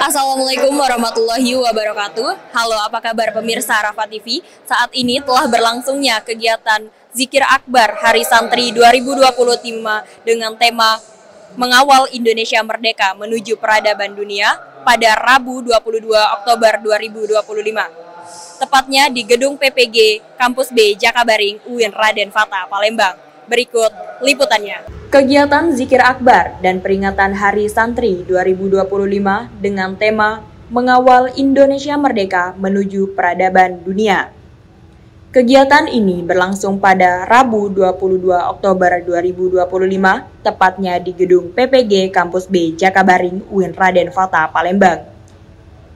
Assalamualaikum warahmatullahi wabarakatuh. Halo, apa kabar pemirsa Rafa TV? Saat ini telah berlangsungnya kegiatan Zikir Akbar Hari Santri 2025 dengan tema Mengawal Indonesia Merdeka Menuju Peradaban Dunia pada Rabu 22 Oktober 2025. Tepatnya di Gedung PPG Kampus B Jakabaring UIN Raden Fatah Palembang. Berikut liputannya. Kegiatan Zikir Akbar dan peringatan Hari Santri 2025 dengan tema Mengawal Indonesia Merdeka Menuju Peradaban Dunia. Kegiatan ini berlangsung pada Rabu 22 Oktober 2025, tepatnya di Gedung PPG Kampus B Jakabaring UIN Raden Fatah Palembang.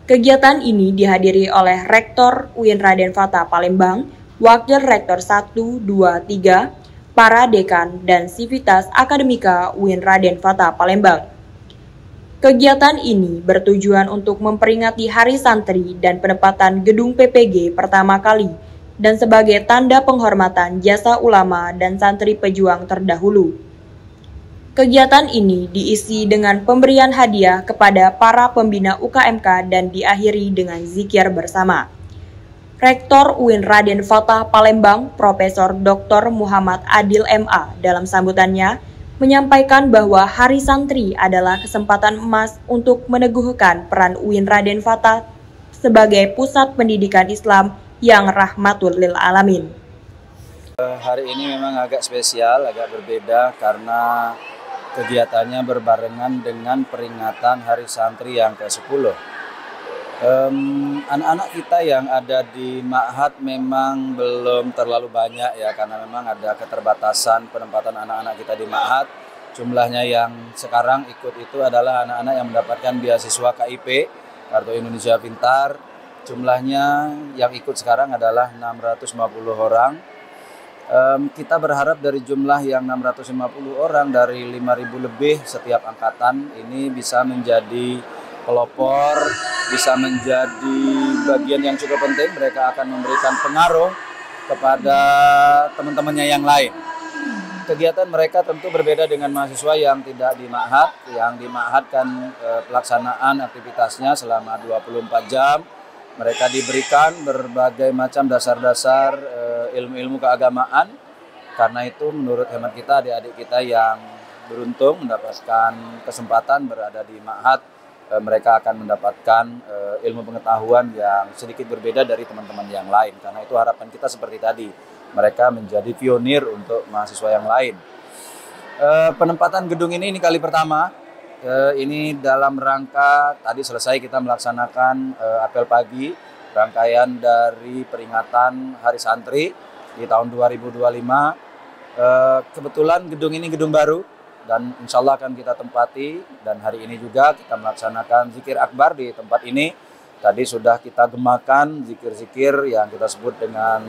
Kegiatan ini dihadiri oleh Rektor UIN Raden Fatah Palembang, Wakil Rektor 1, 2, 3, para dekan dan sivitas akademika UIN Raden Fatah Palembang. Kegiatan ini bertujuan untuk memperingati Hari Santri dan penempatan gedung PPG pertama kali dan sebagai tanda penghormatan jasa ulama dan santri pejuang terdahulu. Kegiatan ini diisi dengan pemberian hadiah kepada para pembina UKMK dan diakhiri dengan zikir bersama. Rektor UIN Raden Fatah Palembang, Profesor Dr. Muhammad Adil MA dalam sambutannya menyampaikan bahwa Hari Santri adalah kesempatan emas untuk meneguhkan peran UIN Raden Fatah sebagai pusat pendidikan Islam yang rahmatul lil alamin. Hari ini memang agak spesial, agak berbeda karena kegiatannya berbarengan dengan peringatan Hari Santri yang ke-10. Anak-anak kita yang ada di Ma'had memang belum terlalu banyak ya, karena memang ada keterbatasan penempatan anak-anak kita di Ma'had. Jumlahnya yang sekarang ikut itu adalah anak-anak yang mendapatkan beasiswa KIP, Kartu Indonesia Pintar. Jumlahnya yang ikut sekarang adalah 650 orang. Kita berharap dari jumlah yang 650 orang, dari 5.000 lebih setiap angkatan ini bisa menjadi pelopor, bisa menjadi bagian yang cukup penting. Mereka akan memberikan pengaruh kepada teman-temannya yang lain. Kegiatan mereka tentu berbeda dengan mahasiswa yang tidak di Ma'had. Yang di Ma'had kan pelaksanaan aktivitasnya selama 24 jam. Mereka diberikan berbagai macam dasar-dasar ilmu-ilmu keagamaan. Karena itu menurut hemat kita, adik-adik kita yang beruntung mendapatkan kesempatan berada di Ma'had, mereka akan mendapatkan ilmu pengetahuan yang sedikit berbeda dari teman-teman yang lain. Karena itu harapan kita seperti tadi, mereka menjadi pionir untuk mahasiswa yang lain. Penempatan gedung ini kali pertama. Ini dalam rangka, tadi selesai kita melaksanakan apel pagi, rangkaian dari peringatan Hari Santri di tahun 2025. Kebetulan gedung ini gedung baru, dan insya Allah akan kita tempati, dan hari ini juga kita melaksanakan Zikir Akbar di tempat ini. Tadi sudah kita gemakan zikir-zikir yang kita sebut dengan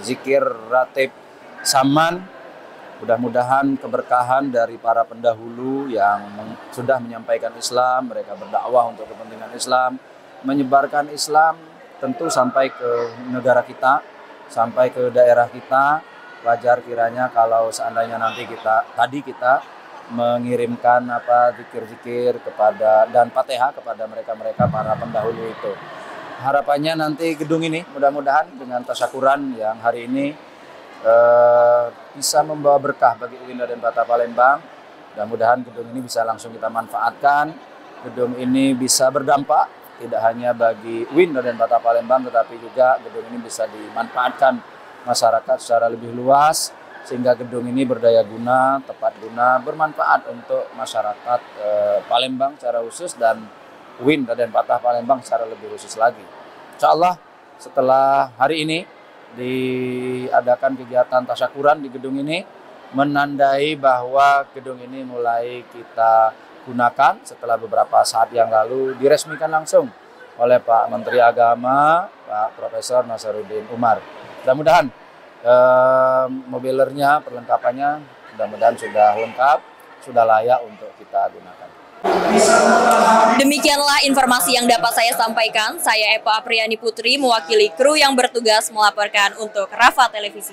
zikir ratib saman. Mudah-mudahan keberkahan dari para pendahulu yang sudah menyampaikan Islam, mereka berdakwah untuk kepentingan Islam, menyebarkan Islam tentu sampai ke negara kita, sampai ke daerah kita. Wajar kiranya kalau seandainya nanti kita mengirimkan zikir-zikir kepada dan Fatihah kepada mereka-mereka para pendahulu itu. Harapannya nanti gedung ini mudah-mudahan dengan tasyakuran yang hari ini bisa membawa berkah bagi UIN Raden Fatah Palembang. Mudah-mudahan gedung ini bisa langsung kita manfaatkan. Gedung ini bisa berdampak tidak hanya bagi UIN Raden Fatah Palembang, tetapi juga gedung ini bisa dimanfaatkan masyarakat secara lebih luas, sehingga gedung ini berdaya guna, tepat guna, bermanfaat untuk masyarakat Palembang secara khusus dan UIN Raden Fatah Palembang secara lebih khusus lagi. Insya Allah setelah hari ini diadakan kegiatan tasyakuran di gedung ini, menandai bahwa gedung ini mulai kita gunakan setelah beberapa saat yang lalu diresmikan langsung oleh Pak Menteri Agama, Pak Profesor Nasaruddin Umar. Mudah-mudahan mobilernya, perlengkapannya mudah-mudahan sudah lengkap, sudah layak untuk kita gunakan. Demikianlah informasi yang dapat saya sampaikan. Saya Eva Apriani Putri, mewakili kru yang bertugas melaporkan untuk Rafa Televisi.